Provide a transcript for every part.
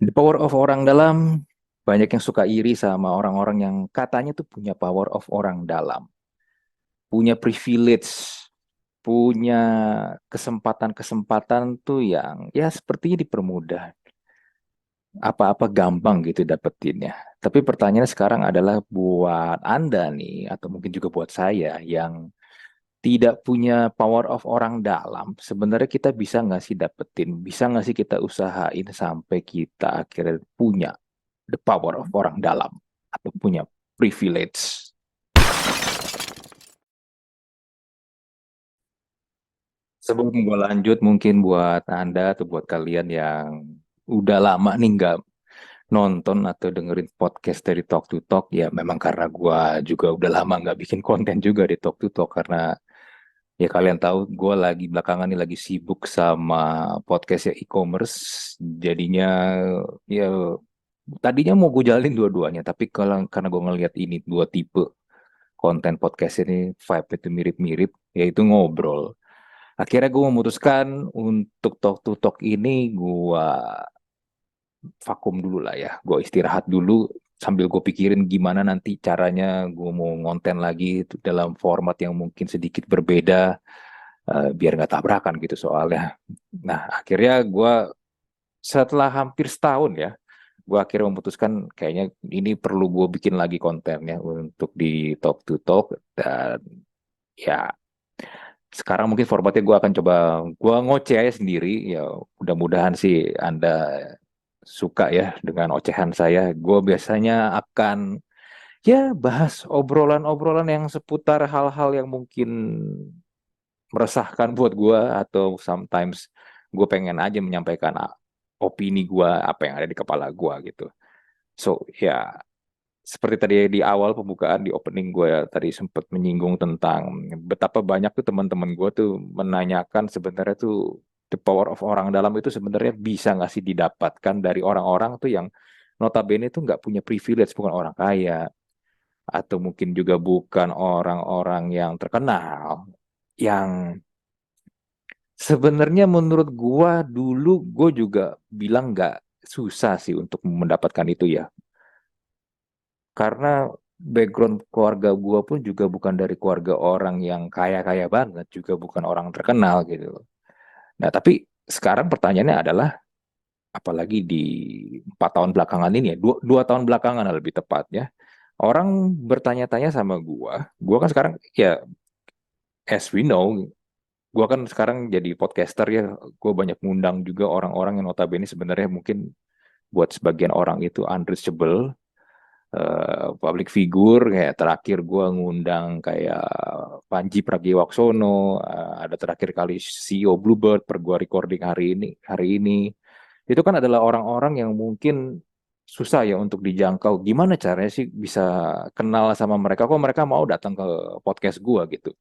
The power of orang dalam, banyak yang suka iri sama orang-orang yang katanya tuh punya power of orang dalam, punya privilege, punya kesempatan-kesempatan tuh yang ya sepertinya dipermudah, apa-apa gampang gitu dapetinnya. Tapi pertanyaannya sekarang adalah buat Anda nih, atau mungkin juga buat saya yang tidak punya power of orang dalam, sebenarnya kita bisa nggak sih dapetin, bisa nggak sih kita usahain sampai kita akhirnya punya the power of orang dalam atau punya privilege. Sebelum gue lanjut, mungkin buat Anda atau buat kalian yang udah lama nih nggak nonton atau dengerin podcast dari Talk to Talk, ya memang karena gue juga udah lama nggak bikin konten juga di Talk to Talk karena ya kalian tahu gue lagi belakangan ini lagi sibuk sama podcast ya e-commerce, jadinya ya tadinya mau gue jalin dua-duanya, tapi kalau karena gue ngelihat ini dua tipe konten podcast ini vibe itu mirip-mirip, yaitu ngobrol. Akhirnya gue memutuskan untuk talk to talk ini gue vakum dulu lah ya. Gue istirahat dulu sambil gue pikirin gimana nanti caranya gue mau ngonten lagi dalam format yang mungkin sedikit berbeda, biar nggak tabrakan gitu soalnya. Nah akhirnya gue setelah hampir setahun ya, gue akhirnya memutuskan kayaknya ini perlu gue bikin lagi kontennya untuk di talk to talk. Dan ya sekarang mungkin formatnya gue akan coba gue ngoceh aja sendiri, ya mudah-mudahan sih Anda suka ya dengan ocehan saya. Gue biasanya akan ya bahas obrolan-obrolan yang seputar hal-hal yang mungkin meresahkan buat gue, atau sometimes gue pengen aja menyampaikan opini gue apa yang ada di kepala gue gitu. So ya, seperti tadi di awal pembukaan di opening gue tadi sempat menyinggung tentang betapa banyak tuh teman-teman gue tuh menanyakan sebenarnya tuh the power of orang dalam itu sebenarnya bisa nggak sih didapatkan dari orang-orang tuh yang notabene tuh nggak punya privilege, bukan orang kaya atau mungkin juga bukan orang-orang yang terkenal, yang sebenarnya menurut gue dulu gue juga bilang nggak susah sih untuk mendapatkan itu ya, karena background keluarga gue pun juga bukan dari keluarga orang yang kaya-kaya banget, juga bukan orang terkenal gitu. Nah, tapi sekarang pertanyaannya adalah, apalagi di 4 tahun belakangan ini ya, dua tahun belakangan lebih tepatnya, orang bertanya-tanya sama gue kan sekarang ya, as we know, gue kan sekarang jadi podcaster ya, gue banyak ngundang juga orang-orang yang notabene sebenarnya mungkin buat sebagian orang itu unreachable, public figure. Kayak terakhir gue ngundang kayak Panji Pragiwaksono, ada terakhir kali CEO Bluebird per gue recording hari ini itu kan adalah orang-orang yang mungkin susah ya untuk dijangkau. Gimana caranya sih bisa kenal sama mereka, kok mereka mau datang ke podcast gue gitu,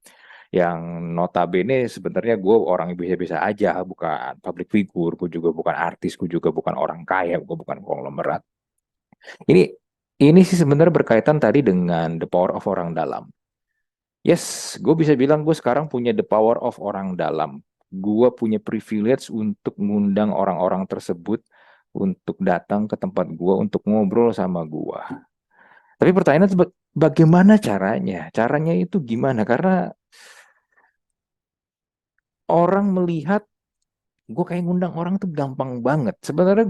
yang notabene sebenarnya gue orang yang biasa-biasa aja, bukan public figure, gue juga bukan artis, gue juga bukan orang kaya, gue bukan konglomerat. Ini ini sih sebenarnya berkaitan tadi dengan the power of orang dalam. Yes, gue bisa bilang gue sekarang punya the power of orang dalam. Gue punya privilege untuk mengundang orang-orang tersebut untuk datang ke tempat gue untuk ngobrol sama gue. Tapi pertanyaannya bagaimana caranya? Caranya itu gimana? Karena orang melihat gue kayak ngundang orang tuh gampang banget. Sebenarnya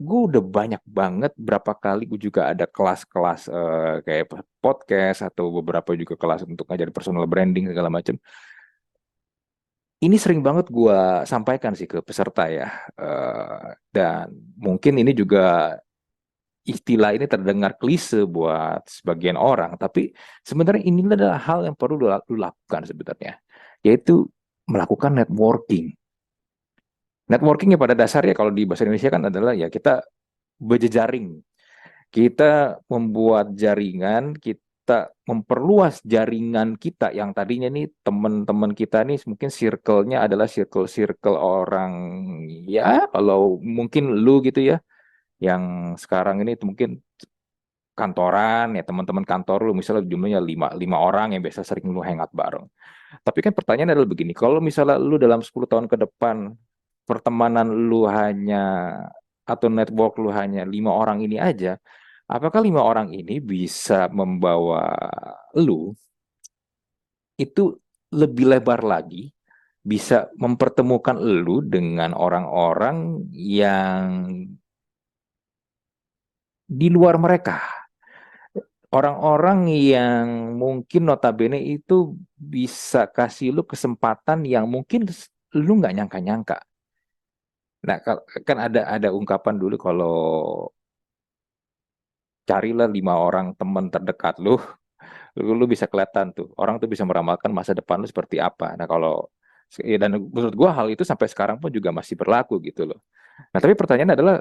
gue udah banyak banget, berapa kali gue juga ada kelas-kelas kayak podcast atau beberapa juga kelas untuk ngajarin personal branding segala macam. Ini sering banget gue sampaikan sih ke peserta ya. Dan mungkin ini juga istilah ini terdengar klise buat sebagian orang, tapi sebenarnya ini adalah hal yang perlu lu lakukan sebenarnya, yaitu melakukan networking. Networkingnya pada dasarnya kalau di bahasa Indonesia kan adalah ya kita berjejaring, kita membuat jaringan, kita memperluas jaringan kita yang tadinya nih teman-teman kita nih mungkin circle-nya adalah circle-circle orang, ya kalau mungkin lu gitu ya, yang sekarang ini tuh mungkin kantoran ya, teman-teman kantor lu misalnya jumlahnya lima, lima orang yang biasa sering lu hangout bareng. Tapi kan pertanyaan adalah begini, kalau misalnya lu dalam 10 tahun ke depan pertemanan lu hanya atau network lu hanya 5 orang ini aja, apakah 5 orang ini bisa membawa lu itu lebih lebar lagi, bisa mempertemukan lu dengan orang-orang yang di luar mereka. Orang-orang yang mungkin notabene itu bisa kasih lu kesempatan yang mungkin lu nggak nyangka-nyangka. Nah, kan ada ungkapan dulu kalau carilah 5 orang teman terdekat lu bisa kelihatan tuh. Orang tuh bisa meramalkan masa depan lu seperti apa. Nah, kalau ya, dan menurut gua hal itu sampai sekarang pun juga masih berlaku gitu loh. Nah, tapi pertanyaan adalah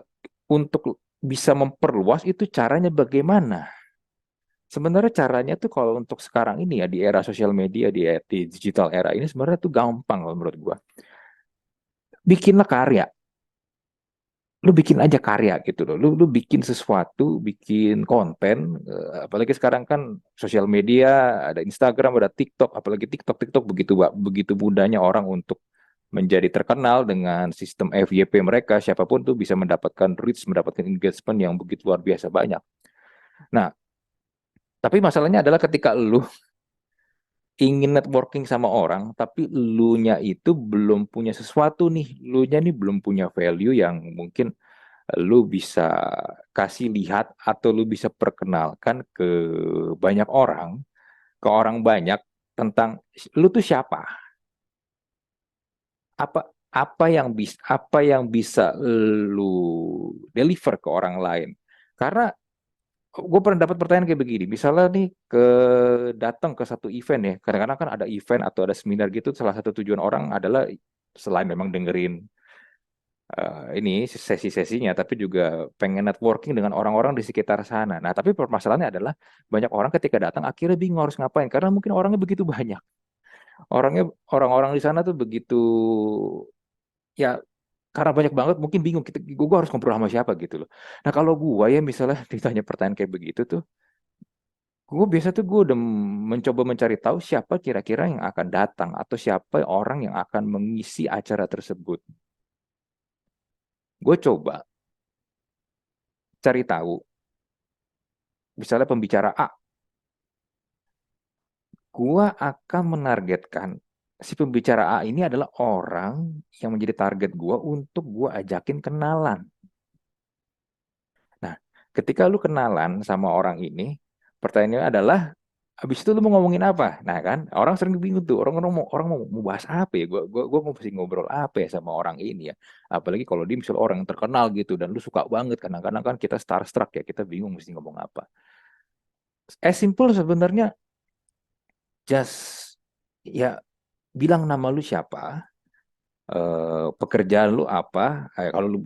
untuk bisa memperluas itu caranya bagaimana? Sebenarnya caranya tuh kalau untuk sekarang ini ya di era sosial media, di digital era ini sebenarnya tuh gampang kalau menurut gua. Bikinlah karya, lu bikin aja karya gitu loh. Lu bikin sesuatu, bikin konten, apalagi sekarang kan sosial media, ada Instagram, ada TikTok, apalagi TikTok begitu mudahnya orang untuk menjadi terkenal dengan sistem FYP mereka, siapapun tuh bisa mendapatkan reach, mendapatkan engagement yang begitu luar biasa banyak. Nah, tapi masalahnya adalah ketika lu ingin networking sama orang, tapi lu-nya itu belum punya sesuatu nih, lu-nya nih belum punya value yang mungkin lu bisa kasih lihat atau lu bisa perkenalkan ke banyak orang, ke orang banyak tentang lu tuh siapa, apa apa yang bisa lu deliver ke orang lain. Karena gue pernah dapat pertanyaan kayak begini, misalnya nih datang ke satu event ya, kadang-kadang kan ada event atau ada seminar gitu, salah satu tujuan orang adalah selain memang dengerin ini sesi-sesinya, tapi juga pengen networking dengan orang-orang di sekitar sana. Nah, tapi permasalahannya adalah banyak orang ketika datang akhirnya bingung harus ngapain karena mungkin orangnya begitu banyak. Orangnya orang-orang di sana tuh begitu ya karena banyak banget mungkin bingung gua harus ngobrol sama siapa gitu loh. Nah, kalau gua ya misalnya ditanya pertanyaan kayak begitu tuh, gue biasa tuh gue udah mencoba mencari tahu siapa kira-kira yang akan datang atau siapa orang yang akan mengisi acara tersebut. Gue coba cari tahu, misalnya pembicara A, gua akan menargetkan si pembicara A ini adalah orang yang menjadi target gua untuk gua ajakin kenalan. Nah, ketika lu kenalan sama orang ini, pertanyaannya adalah habis itu lu mau ngomongin apa? Nah kan, orang sering bingung tuh, orang mau bahas apa ya? Gua mau mesti ngobrol apa ya sama orang ini ya? Apalagi kalau dia misalnya orang yang terkenal gitu dan lu suka banget, kadang-kadang kan kita starstruck ya, kita bingung mesti ngomong apa. Simple sebenarnya, just ya bilang nama lu siapa, pekerjaan lu apa.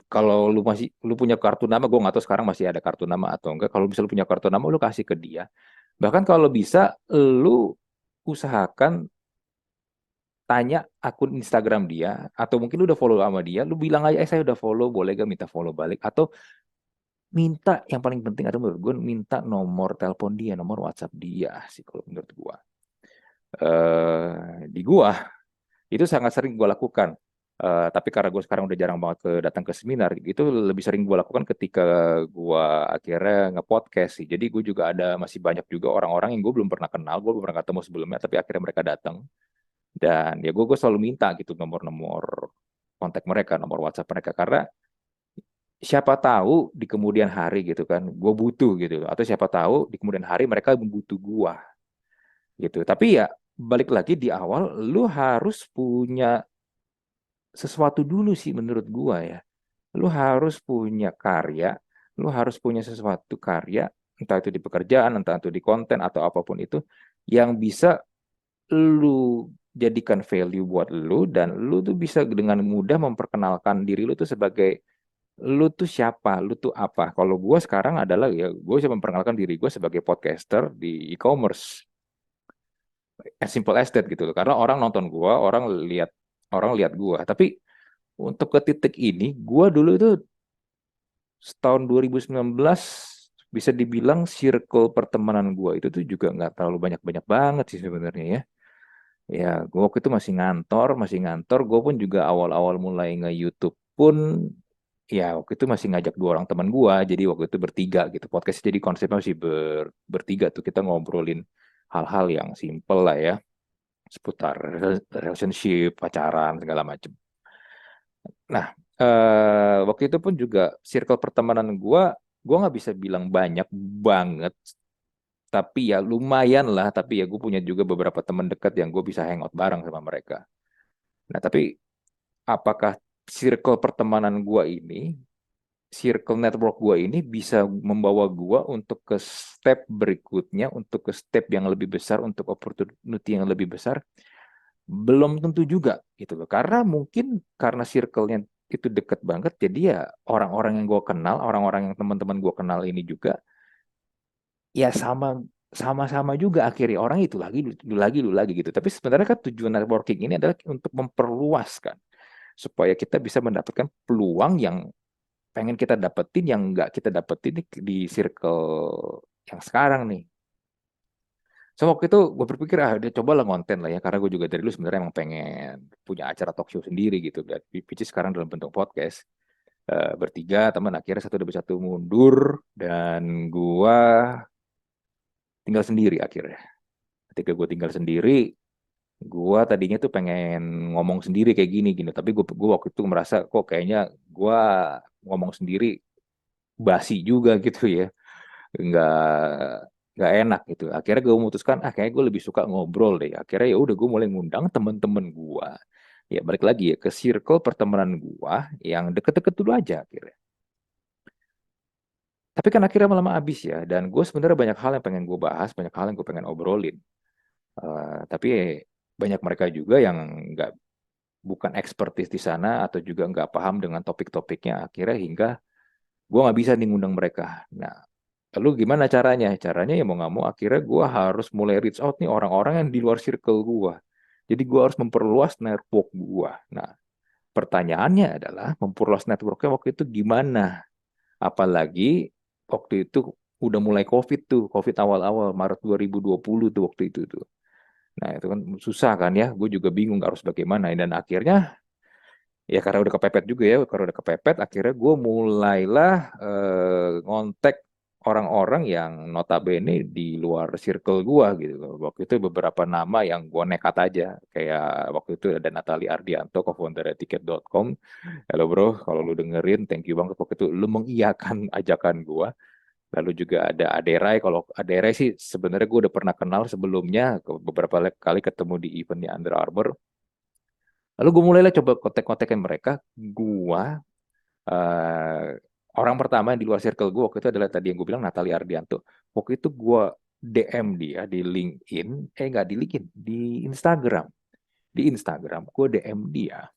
Kalau lu masih lu punya kartu nama, gue nggak tahu sekarang masih ada kartu nama atau enggak. Kalau misalnya lu punya kartu nama, lu kasih ke dia. Bahkan kalau bisa lu usahakan tanya akun Instagram dia, atau mungkin lu udah follow sama dia, lu bilang aja saya udah follow, boleh gak minta follow balik, atau minta, yang paling penting adalah menurut gue minta nomor telepon dia, nomor WhatsApp dia sih kalau menurut gue. Di gua itu sangat sering gue lakukan. Tapi karena gue sekarang udah jarang banget datang ke seminar, itu lebih sering gue lakukan ketika gue akhirnya nge-podcast sih. Jadi gue juga masih banyak juga orang-orang yang gue belum pernah kenal, gue belum pernah ketemu sebelumnya, tapi akhirnya mereka datang. Dan ya gue selalu minta gitu nomor-nomor kontak mereka, nomor WhatsApp mereka. Karena siapa tahu di kemudian hari gitu kan, gue butuh gitu. Atau siapa tahu di kemudian hari mereka butuh gue gitu. Tapi ya balik lagi di awal, lu harus punya sesuatu dulu sih menurut gua ya. Lu harus punya karya, lu harus punya sesuatu karya, entah itu di pekerjaan, entah itu di konten atau apapun itu yang bisa lu jadikan value buat lu dan lu tuh bisa dengan mudah memperkenalkan diri lu tuh sebagai lu tuh siapa, lu tuh apa. Kalau gua sekarang adalah ya gua bisa memperkenalkan diri gua sebagai podcaster di e-commerce. As simple as that gitu loh. Karena orang nonton gua, orang lihat gua. Tapi untuk ke titik ini, gua dulu itu tahun 2019 bisa dibilang circle pertemanan gua itu tuh juga nggak terlalu banyak-banyak banget sih sebenarnya ya. Ya, gua waktu itu masih ngantor, gue pun juga awal-awal mulai nge-YouTube pun ya waktu itu masih ngajak dua orang teman gua, jadi waktu itu bertiga gitu. Podcast jadi konsepnya masih bertiga tuh, kita ngobrolin hal-hal yang simple lah ya, seputar relationship, pacaran segala macam. Nah, waktu itu pun juga circle pertemanan gua nggak bisa bilang banyak banget, tapi ya lumayan lah. Tapi ya gue punya juga beberapa teman dekat yang gue bisa hangout bareng sama mereka. Nah, tapi apakah circle pertemanan gua ini, circle network gua ini bisa membawa gua untuk ke step berikutnya, untuk ke step yang lebih besar, untuk opportunity yang lebih besar? Belum tentu juga gitu loh. Karena mungkin karena circle-nya itu deket banget, jadi ya orang-orang yang gue kenal, orang-orang yang teman-teman gue kenal ini juga, ya sama-sama juga akhirnya orang itu lagi, lu lagi, lu lagi gitu. Tapi sebenarnya kan tujuan networking ini adalah untuk memperluaskan supaya kita bisa mendapatkan peluang yang pengen kita dapetin yang nggak kita dapetin di circle yang sekarang nih. So waktu itu gue berpikir dia cobalah ngonten lah ya, karena gue juga dari dulu sebenarnya emang pengen punya acara talk show sendiri gitu, dan which is sekarang dalam bentuk podcast. Bertiga teman akhirnya satu demi satu mundur, dan gue tinggal sendiri akhirnya. Ketika gue tinggal sendiri, gue tadinya tuh pengen ngomong sendiri kayak gini gini, tapi gue waktu itu merasa kok kayaknya gue ngomong sendiri basi juga gitu ya, nggak nggak enak gitu. Akhirnya gue memutuskan kayaknya gue lebih suka ngobrol deh. Akhirnya ya udah gue mulai ngundang temen-temen gue, ya balik lagi ya ke circle pertemanan gue yang deket-deket dulu aja akhirnya. Tapi kan akhirnya lama habis ya, dan gue sebenarnya banyak hal yang pengen gue bahas, banyak hal yang gue pengen obrolin. Tapi banyak mereka juga yang nggak, bukan expertise di sana, atau juga nggak paham dengan topik-topiknya, akhirnya hingga gue nggak bisa nih ngundang mereka. Nah, lalu gimana caranya? Caranya ya mau nggak mau akhirnya gue harus mulai reach out nih orang-orang yang di luar circle gue. Jadi gue harus memperluas network gue. Nah, pertanyaannya adalah memperluas networknya waktu itu gimana? Apalagi waktu itu udah mulai COVID tuh, COVID awal-awal Maret 2020 tuh waktu itu tuh. Nah, itu kan susah kan ya, gue juga bingung harus bagaimana. Dan akhirnya ya karena udah kepepet juga ya, karena udah kepepet, akhirnya gue mulailah ngontek orang-orang yang notabene di luar circle gue gitu loh. Waktu itu beberapa nama yang gue nekat aja, kayak waktu itu ada Natali Ardianto, co-founder tiket.com. Halo bro, kalau lu dengerin, thank you banget waktu itu lu mengiyakan ajakan gue. Lalu juga ada Aderai. Kalau Aderai sih sebenarnya gue udah pernah kenal sebelumnya, beberapa kali ketemu di event di Under Armour. Lalu gue mulailah coba kontak-kontakin mereka. Gue eh, orang pertama yang di luar circle gue waktu itu adalah tadi yang gue bilang Natali Ardianto. Waktu itu gue DM dia di LinkedIn, nggak di LinkedIn, di Instagram. Di Instagram gue DM dia.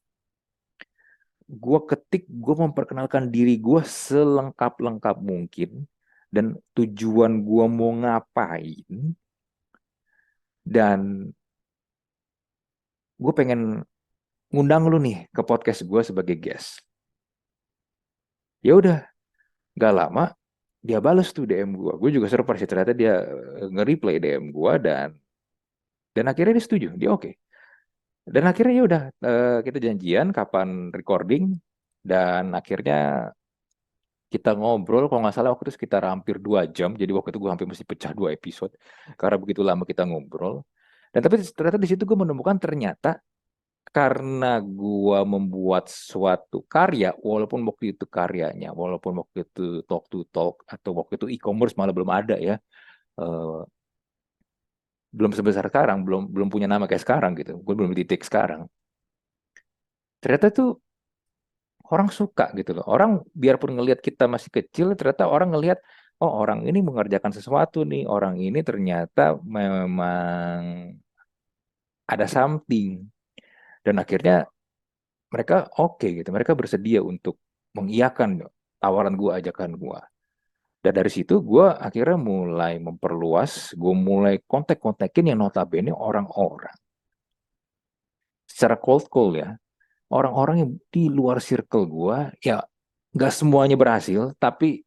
Gue ketik, gue memperkenalkan diri gue selengkap-lengkap mungkin, dan tujuan gue mau ngapain, dan gue pengen ngundang lu nih ke podcast gue sebagai guest. Ya udah, gak lama dia balas tuh DM gue. Gue juga surprise ya, ternyata dia nge-reply DM gue, dan akhirnya dia setuju, dia oke. Dan akhirnya ya udah, kita janjian kapan recording, dan akhirnya kita ngobrol kalau nggak salah waktu itu sekitar hampir 2 jam. Jadi waktu itu gue hampir mesti pecah 2 episode karena begitu lama kita ngobrol. Dan tapi ternyata di situ gue menemukan ternyata karena gue membuat suatu karya, walaupun waktu itu karyanya, walaupun waktu itu talk to talk, atau waktu itu e-commerce malah belum ada ya, eh, belum sebesar sekarang, belum belum punya nama kayak sekarang gitu, gue belum di titik sekarang. Ternyata tuh orang suka gitu loh. Orang biarpun ngelihat kita masih kecil, ternyata orang ngelihat, oh orang ini mengerjakan sesuatu nih, orang ini ternyata memang ada something. Dan akhirnya mereka oke gitu, mereka bersedia untuk mengiyakan tawaran gua, ajakan gua. Dan dari situ gua akhirnya mulai memperluas, gue mulai kontak-kontakin yang notabene orang-orang secara cold call ya, orang-orang yang di luar circle gua, ya nggak semuanya berhasil, tapi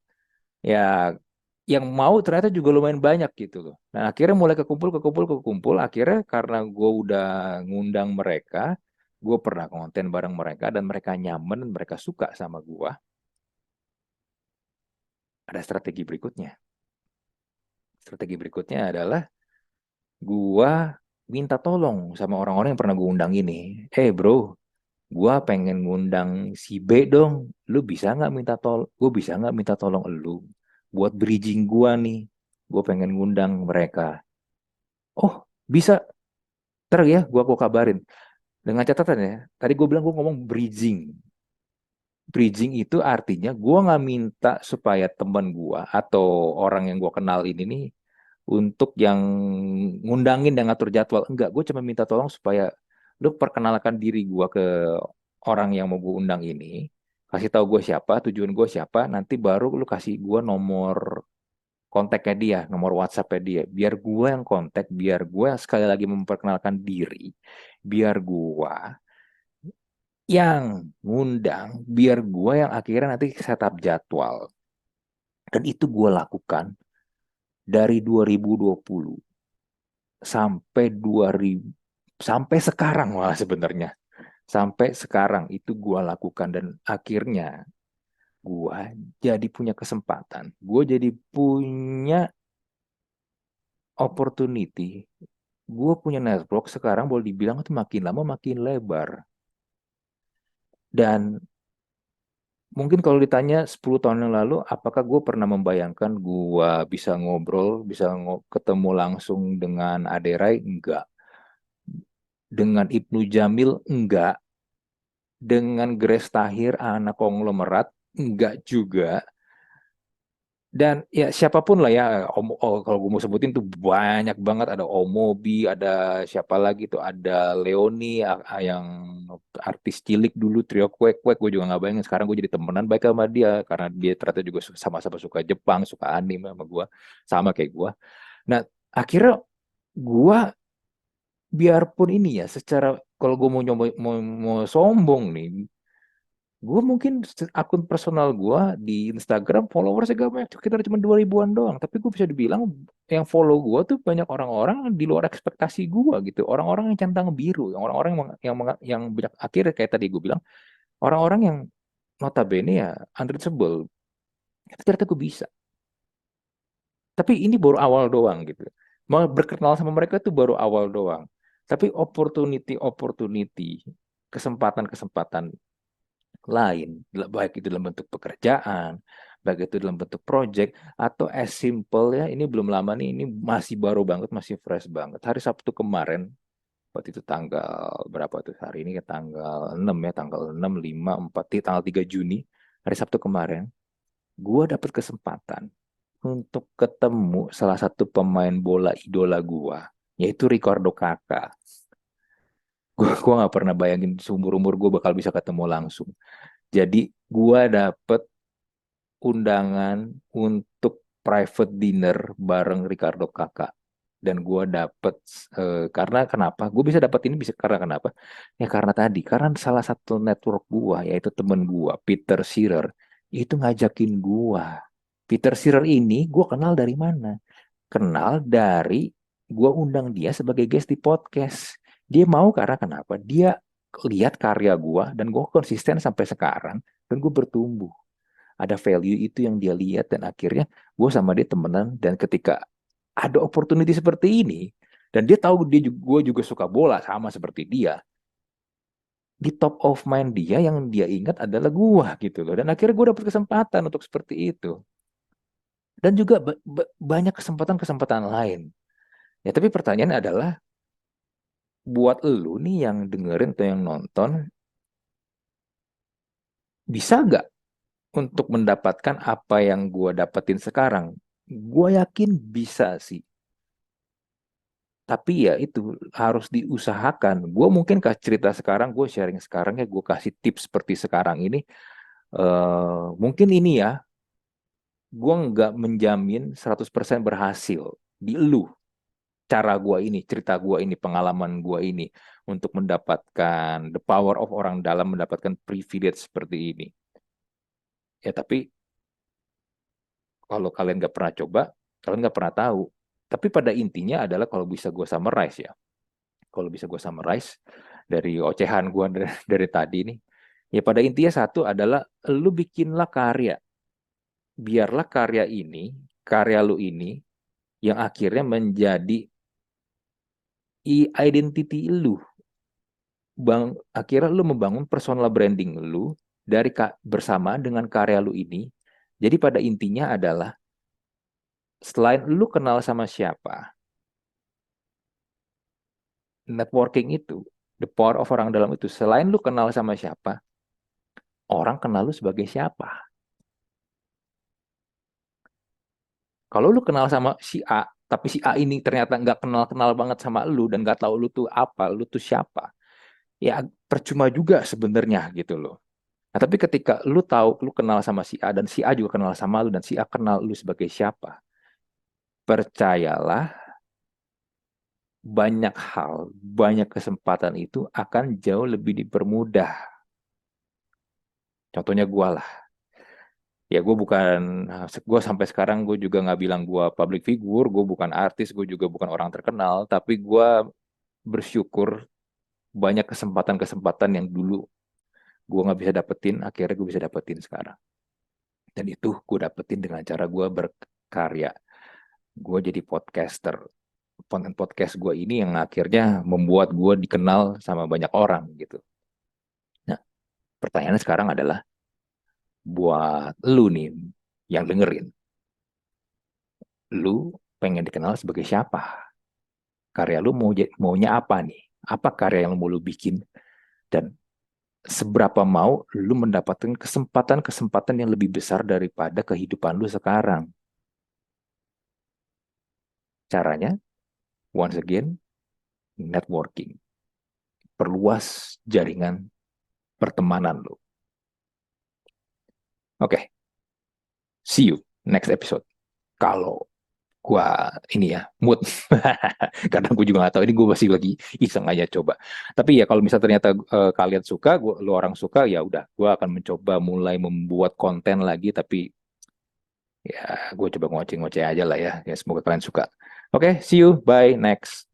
ya yang mau ternyata juga lumayan banyak gitu loh. Nah akhirnya mulai kekumpul, kekumpul, kekumpul. Akhirnya karena gue udah ngundang mereka, gue pernah konten bareng mereka, dan mereka nyaman, dan mereka suka sama gue. ada strategi berikutnya. Strategi berikutnya adalah gua minta tolong sama orang-orang yang pernah gue undang ini. Bro, gua pengen ngundang si B dong. Lu bisa nggak minta tolong? Gue bisa nggak minta tolong lu buat bridging gua nih. Gue pengen ngundang mereka. Oh, bisa. Ntar ya, gua kabarin. Dengan catatan ya, tadi gue bilang gue ngomong bridging. Bridging itu artinya gue nggak minta supaya teman gue atau orang yang gue kenal ini nih untuk yang ngundangin dan ngatur jadwal. Enggak, gue cuma minta tolong supaya lu perkenalkan diri gue ke orang yang mau gue undang ini. Kasih tahu gue siapa, tujuan gue siapa, nanti baru lu kasih gue nomor kontaknya dia, nomor WhatsAppnya dia. Biar gue yang kontak, biar gue sekali lagi memperkenalkan diri, biar gue yang ngundang, biar gue yang akhirnya nanti setup jadwal. Dan itu gue lakukan dari 2020 sampai 2000 sampai sekarang malah sebenarnya. Sampai sekarang itu gue lakukan dan akhirnya gue jadi punya kesempatan. Gue jadi punya opportunity. Gue punya network sekarang boleh dibilang itu makin lama makin lebar. Dan mungkin kalau ditanya 10 tahun yang lalu, apakah gue pernah membayangkan gue bisa ngobrol, bisa ketemu langsung dengan Aderai? Enggak. Dengan Ibnu Jamil? Enggak. Dengan Grace Tahir, anak konglomerat? Enggak juga. Dan ya siapapun lah ya, kalau gue mau sebutin tuh banyak banget. Ada Omobi, ada siapa lagi tuh, ada Leoni yang artis cilik dulu, trio Kwek Kwek. Gue juga nggak bayangin sekarang gue jadi temenan baik sama dia karena dia ternyata juga sama-sama suka Jepang, suka anime sama gue, sama kayak gue. Nah akhirnya gue biarpun ini ya secara, kalau gue mau nyoba mau sombong nih, gue mungkin akun personal gue di Instagram followersnya gak banyak, sekitar cuma 2000-an doang. Tapi gue bisa dibilang yang follow gue tuh banyak orang-orang di luar ekspektasi gue gitu. Orang-orang yang centang biru, orang-orang yang banyak, akhirnya kayak tadi gue bilang, orang-orang yang notabene ya unreachable. Tapi ternyata gue bisa. Tapi ini baru awal doang gitu. Mau berkenal sama mereka tuh baru awal doang. Tapi opportunity, kesempatan-kesempatan lain, baik itu dalam bentuk pekerjaan, baik itu dalam bentuk project, atau as simple ya, ini belum lama nih, ini masih baru banget, masih fresh banget. Hari Sabtu kemarin, waktu itu tanggal berapa tuh, hari ini ya tanggal 6 ya, tanggal 6, 5, 4, tanggal 3 Juni, hari Sabtu kemarin, gue dapet kesempatan untuk ketemu salah satu pemain bola idola gue, yaitu Ricardo Kakak. Gue gak pernah bayangin seumur umur gue bakal bisa ketemu langsung. Jadi gue dapet undangan untuk private dinner bareng Ricardo Kakak. Dan gue dapet, karena kenapa? Gue bisa dapat ini bisa karena kenapa? Ya karena tadi, karena salah satu network gue, yaitu temen gue, Peter Shearer, itu ngajakin gue. Peter Shearer ini gue kenal dari mana? Kenal dari gue undang dia sebagai guest di podcast. Dia mau karena kenapa? Dia lihat karya gue dan gue konsisten sampai sekarang dan gue bertumbuh. Ada value itu yang dia lihat dan akhirnya gue sama dia temenan. Dan ketika ada opportunity seperti ini dan dia tahu gue juga suka bola sama seperti dia, di top of mind dia yang dia ingat adalah gue gitu loh. Dan akhirnya gue dapet kesempatan untuk seperti itu. Dan juga banyak kesempatan-kesempatan lain. Ya tapi pertanyaan adalah, buat lu nih yang dengerin atau yang nonton, bisa nggak untuk mendapatkan apa yang gue dapetin sekarang? Gue yakin bisa sih. Tapi ya itu harus diusahakan. Gue mungkin kasih cerita sekarang, gue sharing sekarang ya, gue kasih tips seperti sekarang ini. Mungkin ini ya, gue nggak menjamin 100% berhasil di lu. Cara gue ini, cerita gue ini, pengalaman gue ini untuk mendapatkan the power of orang dalam, mendapatkan privilege seperti ini. Ya tapi kalau kalian nggak pernah coba, kalian nggak pernah tahu. Tapi pada intinya adalah, kalau bisa gue summarize ya, kalau bisa gue summarize dari ocehan gue dari tadi nih, ya pada intinya satu adalah lu bikinlah karya. biarlah karya lu ini yang akhirnya menjadi identity lu. Akhirnya lu membangun personal branding lu bersamaan dengan karya lu ini. Jadi pada intinya adalah selain lu kenal sama siapa, networking itu, the power of orang dalam itu, selain lu kenal sama siapa, orang kenal lu sebagai siapa. Kalau lu kenal sama si A, tapi si A ini ternyata nggak kenal-kenal banget sama lu dan nggak tahu lu tuh apa, lu tuh siapa, ya percuma juga sebenarnya gitu loh. Nah, tapi ketika lu tahu, lu kenal sama si A dan si A juga kenal sama lu dan si A kenal lu sebagai siapa, percayalah banyak hal, banyak kesempatan itu akan jauh lebih dipermudah. Contohnya gue lah. Ya gue sampai sekarang gue juga nggak bilang gue public figure, gue bukan artis, gue juga bukan orang terkenal, tapi gue bersyukur banyak kesempatan-kesempatan yang dulu gue nggak bisa dapetin, akhirnya gue bisa dapetin sekarang. Dan itu gue dapetin dengan cara gue berkarya. Gue jadi podcaster. Konten podcast gue ini yang akhirnya membuat gue dikenal sama banyak orang gitu. Nah, pertanyaannya sekarang adalah buat lu nih yang dengerin, lu pengen dikenal sebagai siapa? Karya lu maunya apa nih? Apa karya yang mau lu bikin? Dan seberapa mau lu mendapatkan kesempatan-kesempatan yang lebih besar daripada kehidupan lu sekarang? Caranya, once again, networking. Perluas jaringan pertemanan lu. Oke, see you next episode. Kalau gua ini ya mood karena gue juga nggak tahu ini gue masih lagi iseng aja coba, tapi ya kalau misalnya ternyata kalian suka, lu orang suka, ya udah gue akan mencoba mulai membuat konten lagi, tapi ya gue coba ngoceh-ngoceh aja lah ya, ya semoga kalian suka. Oke, see you, bye, next.